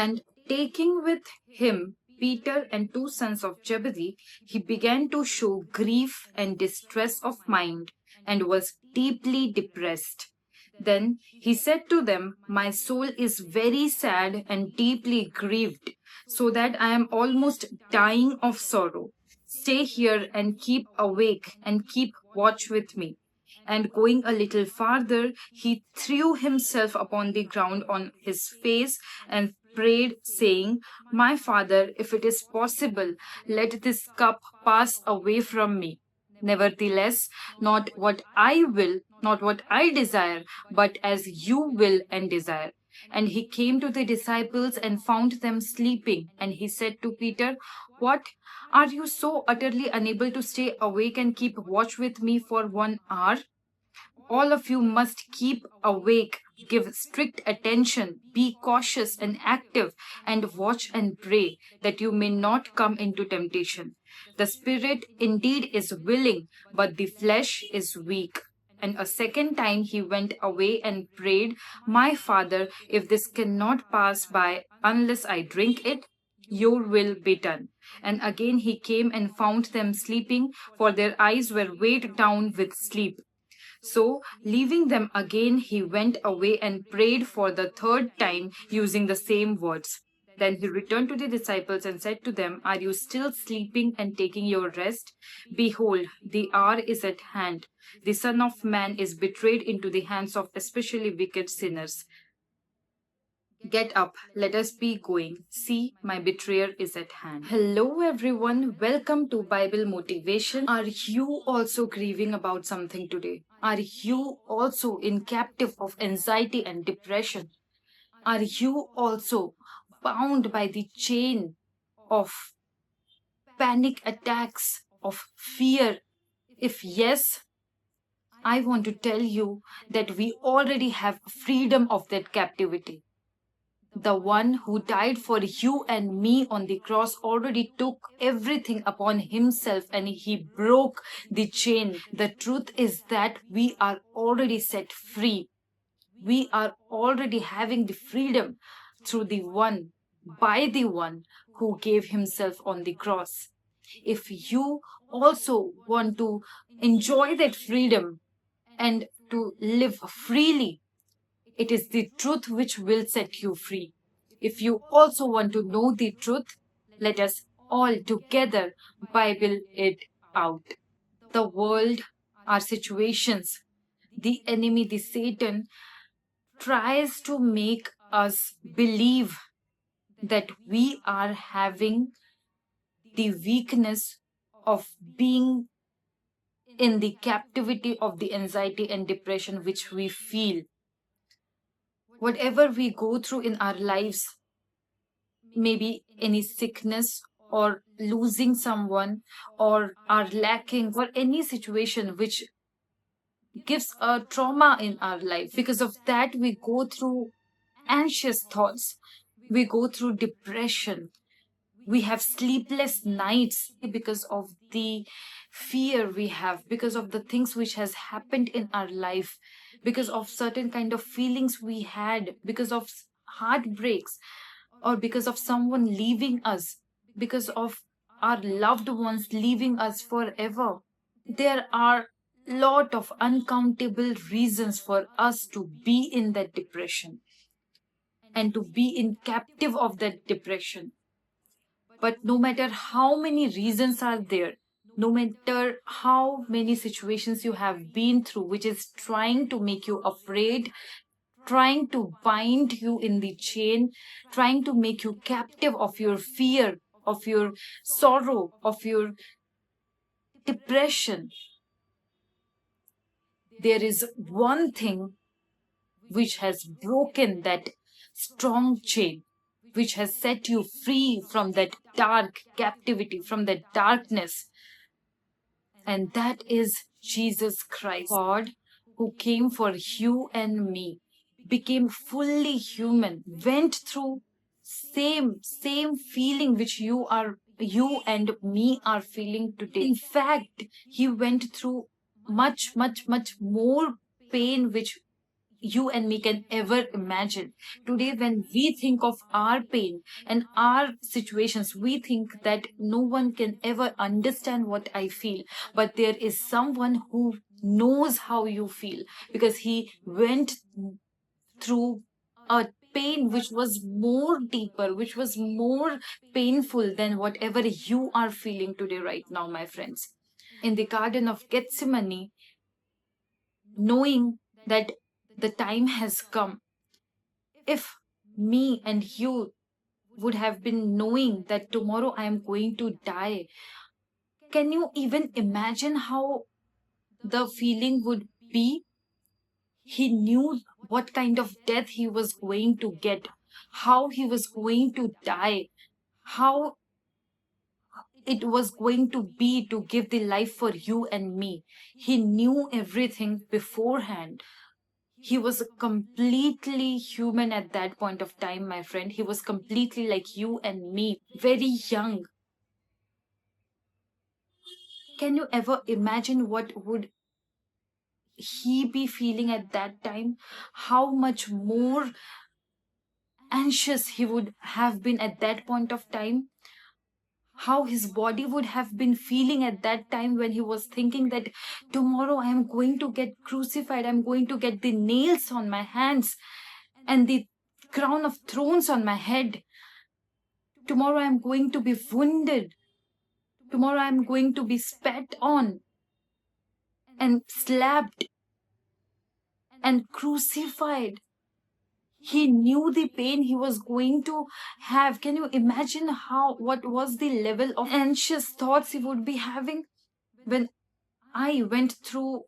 And taking with him Peter and two sons of Zebedee, he began to show grief and distress of mind and was deeply depressed. Then he said to them, "My soul is very sad and deeply grieved, so that I am almost dying of sorrow. Stay here and keep awake and keep watch with me." And going a little farther, he threw himself upon the ground on his face and prayed, saying, "My Father, if it is possible, let this cup pass away from me. Nevertheless, not what I will, not what I desire, but as you will and desire." And he came to the disciples and found them sleeping. And he said to Peter, "What? Are you so utterly unable to stay awake and keep watch with me for 1 hour? All of you must keep awake, give strict attention, be cautious and active, and watch and pray that you may not come into temptation. The spirit indeed is willing, but the flesh is weak." And a second time he went away and prayed, "My Father, if this cannot pass by unless I drink it, your will be done." And again he came and found them sleeping, for their eyes were weighed down with sleep. So, leaving them again, he went away and prayed for the third time using the same words. Then he returned to the disciples and said to them, "Are you still sleeping and taking your rest? Behold, the hour is at hand. The Son of Man is betrayed into the hands of especially wicked sinners. Get up, let us be going. See, my betrayer is at hand." Hello, everyone. Welcome to Bible Motivation. Are you also grieving about something today? Are you also in captive of anxiety and depression? Are you also bound by the chain of panic attacks, of fear? If yes, I want to tell you that we already have freedom of that captivity. The one who died for you and me on the cross already took everything upon himself and he broke the chain. The truth is that we are already set free. We are already having the freedom through the one, by the one who gave himself on the cross. If you also want to enjoy that freedom and to live freely, it is the truth which will set you free. If you also want to know the truth, let us all together Bible it out. The world, our situations, the enemy, the Satan, tries to make us believe that we are having the weakness of being in the captivity of the anxiety and depression which we feel. Whatever we go through in our lives, maybe any sickness or losing someone or are lacking or any situation which gives a trauma in our life, because of that we go through anxious thoughts, we go through depression, we have sleepless nights because of the fear we have, because of the things which has happened in our life, because of certain kind of feelings we had, because of heartbreaks, or because of someone leaving us, because of our loved ones leaving us forever. There are lot of uncountable reasons for us to be in that depression and to be in captive of that depression. But no matter how many reasons are there, no matter how many situations you have been through, which is trying to make you afraid, trying to bind you in the chain, trying to make you captive of your fear, of your sorrow, of your depression, there is one thing which has broken that strong chain, which has set you free from that dark captivity, from that darkness. And that is Jesus Christ, God, who came for you and me, became fully human, went through same feeling which you and me are feeling today. In fact, he went through much more pain which you and me can ever imagine. Today, when we think of our pain and our situations, we think that no one can ever understand what I feel. But there is someone who knows how you feel, because he went through a pain which was more deeper, which was more painful than whatever you are feeling today, right now, my friends. In the Garden of Gethsemane, knowing that the time has come, if me and you would have been knowing that tomorrow I am going to die, can you even imagine how the feeling would be? He knew what kind of death he was going to get, how he was going to die, how it was going to be to give the life for you and me. He knew everything beforehand. He was completely human at that point of time, my friend. He was completely like you and me, very young. Can you ever imagine what would he be feeling at that time? How much more anxious he would have been at that point of time? How his body would have been feeling at that time when he was thinking that tomorrow I am going to get crucified, I'm going to get the nails on my hands and the crown of thorns on my head. Tomorrow I am going to be wounded. Tomorrow I am going to be spat on and slapped and crucified. He knew the pain he was going to have. Can you imagine what was the level of anxious thoughts he would be having? When I went through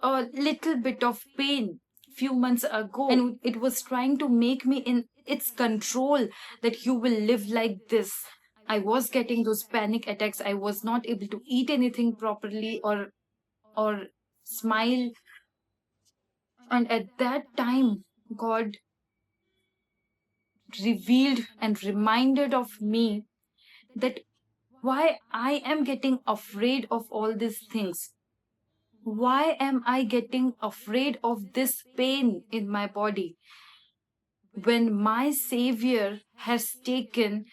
a little bit of pain few months ago, and it was trying to make me in its control that you will live like this. I was getting those panic attacks. I was not able to eat anything properly or smile. And at that time, God revealed and reminded of me that why I am getting afraid of all these things. Why am I getting afraid of this pain in my body when my Savior has taken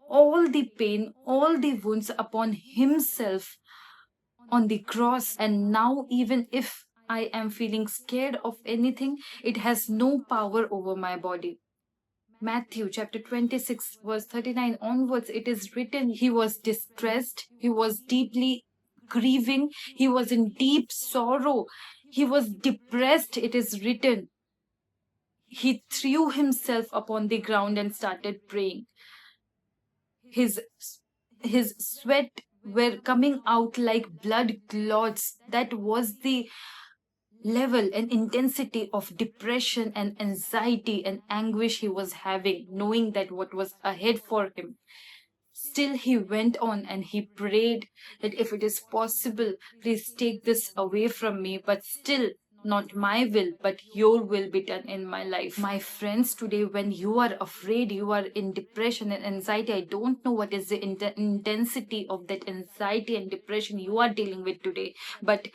all the pain, all the wounds upon Himself on the cross? And now, even if I am feeling scared of anything, it has no power over my body. Matthew chapter 26, verse 39 onwards, it is written, He was distressed, He was deeply grieving, He was in deep sorrow, He was depressed, it is written. He threw Himself upon the ground and started praying. His sweat were coming out like blood clots. That was the level and intensity of depression and anxiety and anguish he was having, knowing that what was ahead for him. Still, he went on and he prayed that if it is possible, please take this away from me, but still, not my will, but your will be done in my life. My friends, today, when you are afraid, you are in depression and anxiety, I don't know what is the intensity of that anxiety and depression you are dealing with today, but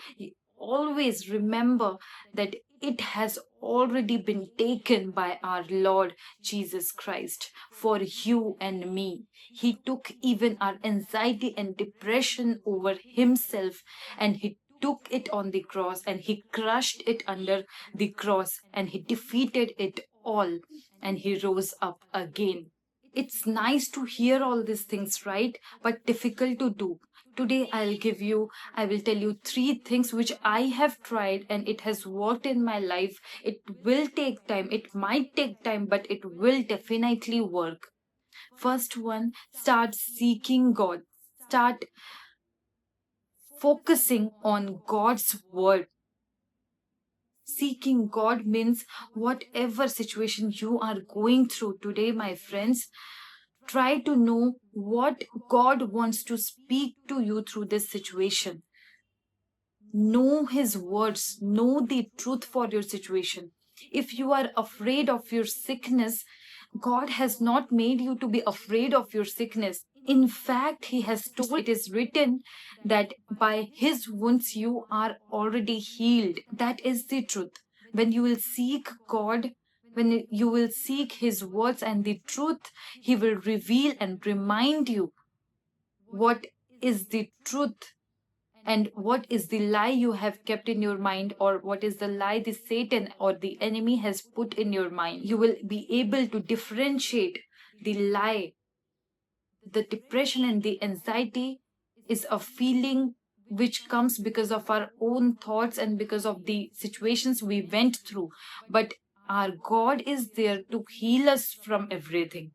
always remember that it has already been taken by our Lord Jesus Christ for you and me. He took even our anxiety and depression over Himself, and He took it on the cross and He crushed it under the cross and He defeated it all and He rose up again. It's nice to hear all these things, right? But difficult to do. Today I will tell you 3 things which I have tried and it has worked in my life. It will take time. It might take time, but it will definitely work. First one, start seeking God. Start focusing on God's word. Seeking God means whatever situation you are going through today, my friends, try to know what God wants to speak to you through this situation. Know His words, know the truth for your situation. If you are afraid of your sickness, God has not made you to be afraid of your sickness. In fact, He has told, it is written that by His wounds you are already healed. That is the truth. When you will seek God, when you will seek His words and the truth, He will reveal and remind you what is the truth and what is the lie you have kept in your mind, or what is the lie the Satan or the enemy has put in your mind. You will be able to differentiate the lie. The depression and the anxiety is a feeling which comes because of our own thoughts and because of the situations we went through. But our God is there to heal us from everything.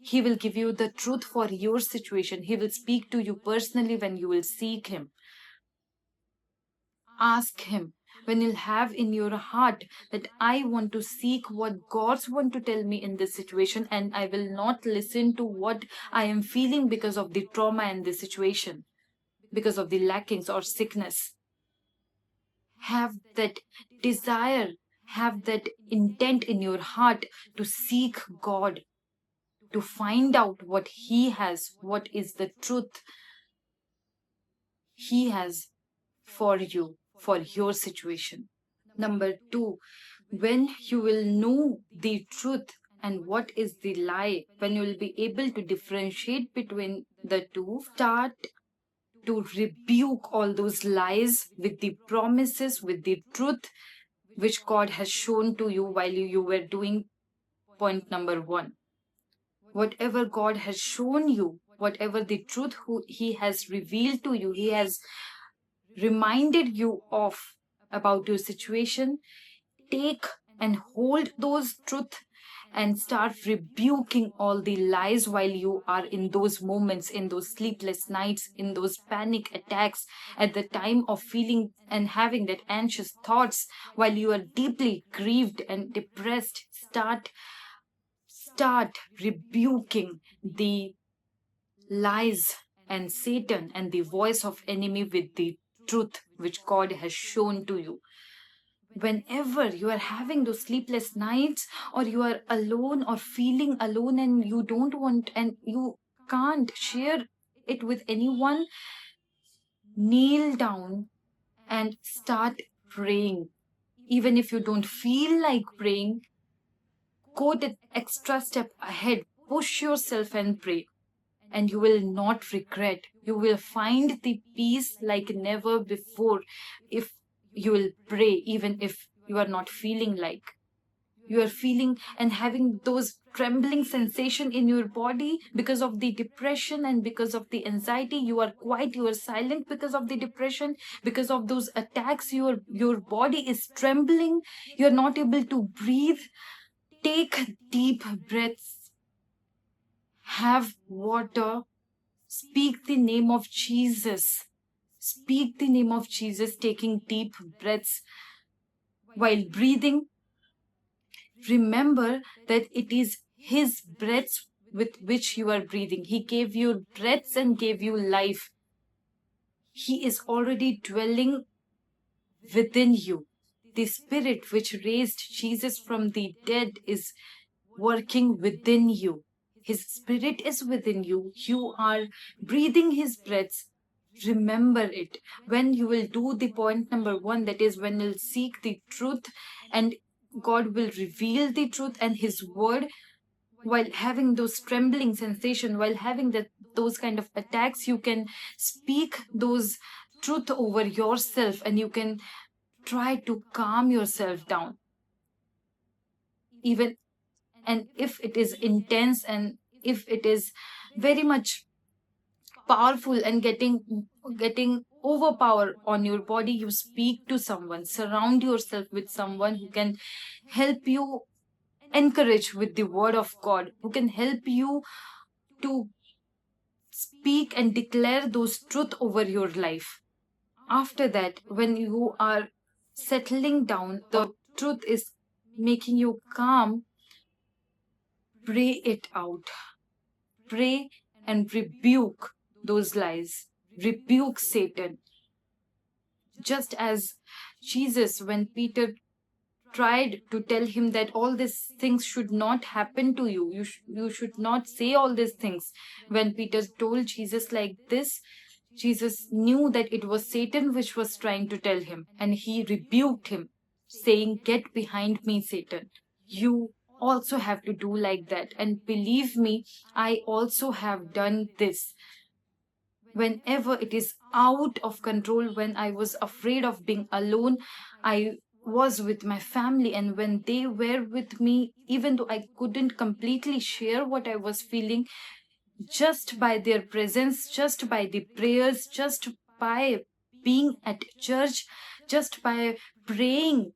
He will give you the truth for your situation. He will speak to you personally when you will seek Him. Ask Him when you'll have in your heart that I want to seek what God's want to tell me in this situation, and I will not listen to what I am feeling because of the trauma and the situation, because of the lackings or sickness. Have that desire, have that intent in your heart to seek God, to find out what He has, what is the truth He has for you, for your situation. Number two, when you will know the truth and what is the lie, when you will be able to differentiate between the two, start to rebuke all those lies with the promises, with the truth which God has shown to you while you were doing point number one. Whatever God has shown you, whatever the truth He has revealed to you, He has reminded you of about your situation, take and hold those truth and start rebuking all the lies while you are in those moments, in those sleepless nights, in those panic attacks, at the time of feeling and having that anxious thoughts, while you are deeply grieved and depressed. Start rebuking the lies and Satan and the voice of enemy with the truth which God has shown to you. Whenever you are having those sleepless nights, or you are alone or feeling alone and you don't want and you can't share it with anyone, kneel down and start praying. Even if you don't feel like praying, go that extra step ahead, push yourself and pray, and you will not regret. You will find the peace like never before if you will pray, even if you are not feeling like. You are feeling and having those trembling sensation in your body because of the depression and because of the anxiety. You are quiet, you are silent because of the depression, because of those attacks. Your body is trembling, you are not able to breathe. Take deep breaths, have water, speak the name of Jesus. Speak the name of Jesus, taking deep breaths. While breathing, remember that it is His breaths with which you are breathing. He gave you breaths and gave you life. He is already dwelling within you. The Spirit which raised Jesus from the dead is working within you. His Spirit is within you. You are breathing His breaths. Remember it. When you will do the point number one, that is when you'll seek the truth and God will reveal the truth and His word, while having those trembling sensation, while having those kind of attacks, you can speak those truth over yourself and you can try to calm yourself down. Even and if it is intense and if it is very much powerful and getting overpower on your body, you speak to someone, surround yourself with someone who can help you, encourage with the word of God, who can help you to speak and declare those truth over your life. After that, when you are settling down, the truth is making you calm, pray it out. Pray and rebuke those lies. Rebuke Satan. Just as Jesus, when Peter tried to tell him that all these things should not happen to you, you should not say all these things. When Peter told Jesus like this, Jesus knew that it was Satan which was trying to tell him, and he rebuked him. saying, "Get behind me, Satan." You also have to do like that. And believe me, I also have done this. Whenever it is out of control, when I was afraid of being alone, I was with my family, and when they were with me, even though I couldn't completely share what I was feeling, just by their presence, just by the prayers, just by being at church, just by praying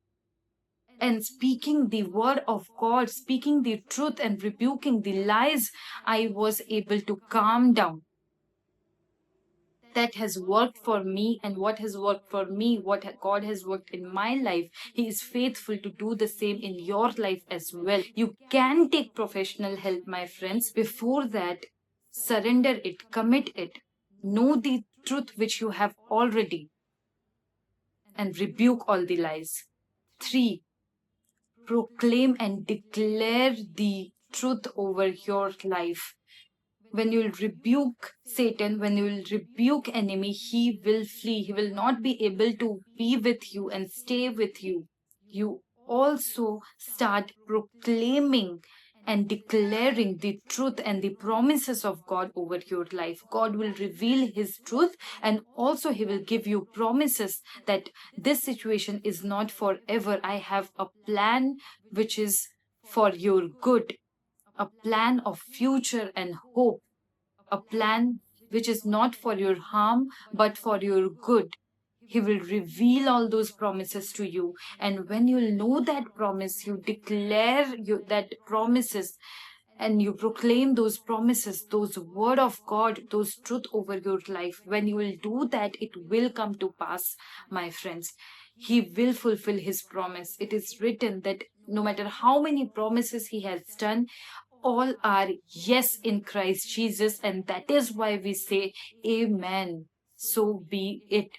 and speaking the word of God, speaking the truth and rebuking the lies, I was able to calm down. That has worked for me, and what has worked for me, what God has worked in my life, He is faithful to do the same in your life as well. You can take professional help, my friends. Before that, surrender it, commit it, know the truth which you have already, and rebuke all the lies. 3, proclaim and declare the truth over your life. When you'll rebuke Satan, when you'll rebuke enemy, he will flee. He will not be able to be with you and stay with you. You also start proclaiming and declaring the truth and the promises of God over your life. God will reveal His truth, and also He will give you promises that this situation is not forever. I have a plan which is for your good, a plan of future and hope, a plan which is not for your harm but for your good. He will reveal all those promises to you. And when you know that promise, you declare that promises, and you proclaim those promises, those word of God, those truth over your life. When you will do that, it will come to pass, my friends. He will fulfill His promise. It is written that no matter how many promises He has done, all are yes in Christ Jesus, and that is why we say amen. So be it.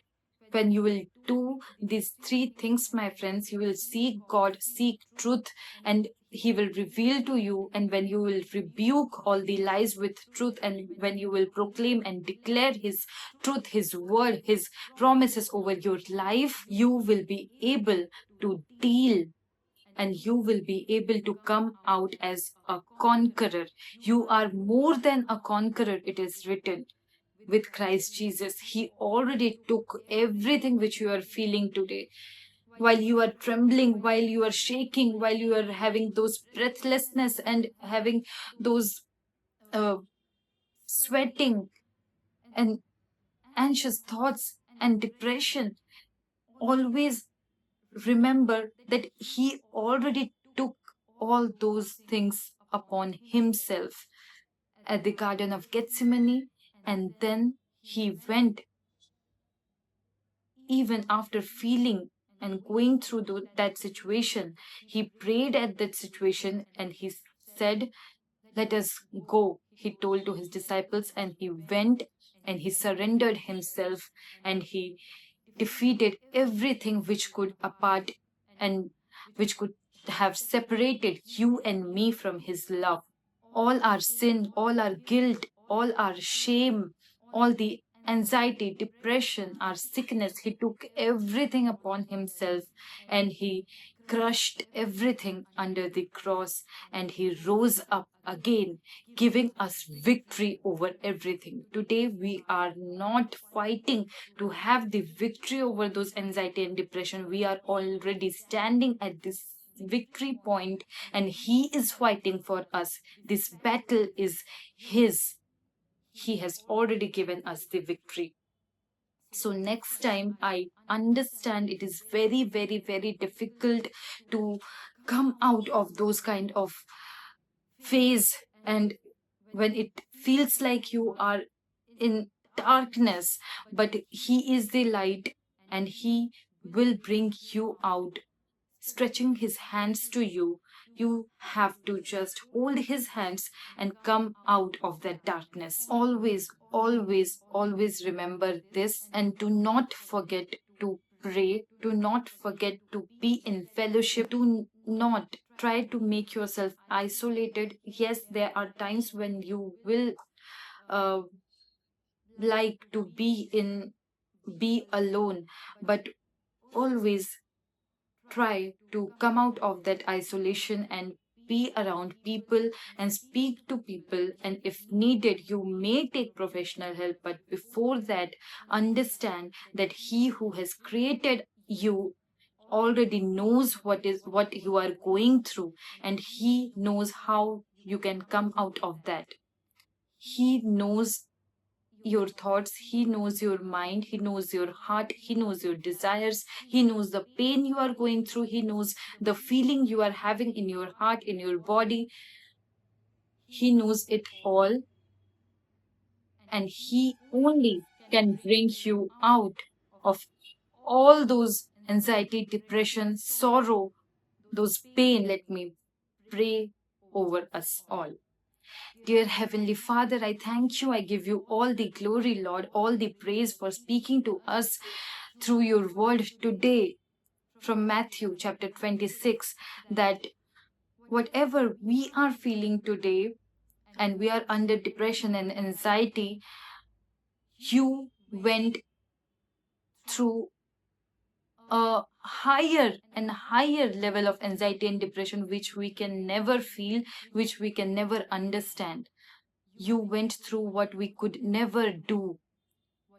When you will do these 3 things, my friends, you will seek God, seek truth, and He will reveal to you. And when you will rebuke all the lies with truth, and when you will proclaim and declare His truth, His word, His promises over your life, you will be able to deal, and you will be able to come out as a conqueror. You are more than a conqueror, it is written. With Christ Jesus, He already took everything which you are feeling today. While you are trembling, while you are shaking, while you are having those breathlessness and having those uh, sweating and anxious thoughts and depression, always remember that He already took all those things upon Himself at the Garden of Gethsemane, and then He went, even after feeling and going through that situation. He prayed at that situation, and He said, "Let us go," He told to His disciples, and He went and He surrendered Himself, and He defeated everything which could apart and which could have separated you and me from His love. All our sin, all our guilt, all our shame, all the anxiety, depression, our sickness, He took everything upon Himself, and He crushed everything under the cross, and He rose up again, giving us victory over everything. Today, we are not fighting to have the victory over those anxiety and depression. We are already standing at this victory point, and He is fighting for us. This battle is His. He has already given us the victory. So next time, I understand it is very, very, very difficult to come out of those kind of phase, and when it feels like you are in darkness, but He is the light, and He will bring you out, stretching His hands to you. You have to just hold His hands and come out of that darkness. Always, always, always remember this, and do not forget to pray. Do not forget to be in fellowship. Do not try to make yourself isolated. Yes, there are times when you will uh, like to be alone, but always try to come out of that isolation and be around people and speak to people. And if needed, you may take professional help. But before that, understand that He who has created you already knows what you are going through, and He knows how you can come out of that. He knows your thoughts, He knows your mind, He knows your heart, He knows your desires, He knows the pain you are going through, He knows the feeling you are having in your heart, in your body. He knows it all, and He only can bring you out of all those anxiety, depression, sorrow, those pain. Let me pray over us all. Dear Heavenly Father, I thank you. I give you all the glory, Lord, all the praise for speaking to us through your word today from Matthew chapter 26, that whatever we are feeling today and we are under depression and anxiety, you went through a higher and higher level of anxiety and depression, which we can never feel, which we can never understand. You went through what we could never do.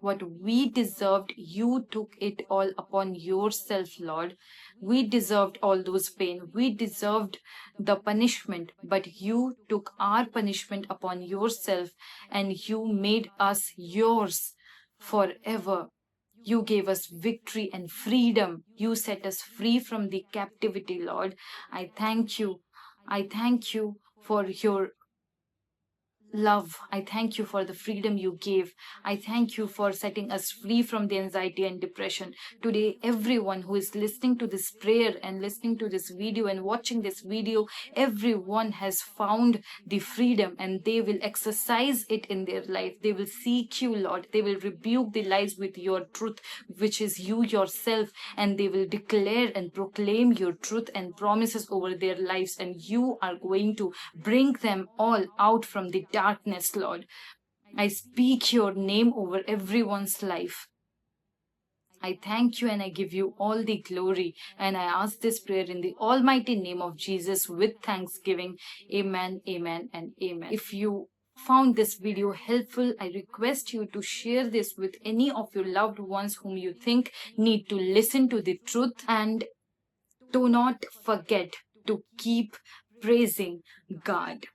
What we deserved, you took it all upon yourself, Lord. We deserved all those pain. We deserved the punishment, but you took our punishment upon yourself and you made us yours forever. You gave us victory and freedom. You set us free from the captivity, Lord. I thank you. I thank you for your love. I thank you for the freedom you gave. I thank you for setting us free from the anxiety and depression. Today, everyone who is listening to this prayer and listening to this video and watching this video, everyone has found the freedom and they will exercise it in their life. They will seek you, Lord. They will rebuke the lies with your truth, which is you yourself, and they will declare and proclaim your truth and promises over their lives. And you are going to bring them all out from the darkness, Lord. I speak your name over everyone's life. I thank you and I give you all the glory. And I ask this prayer in the almighty name of Jesus with thanksgiving. Amen, amen, and amen. If you found this video helpful, I request you to share this with any of your loved ones whom you think need to listen to the truth. And do not forget to keep praising God.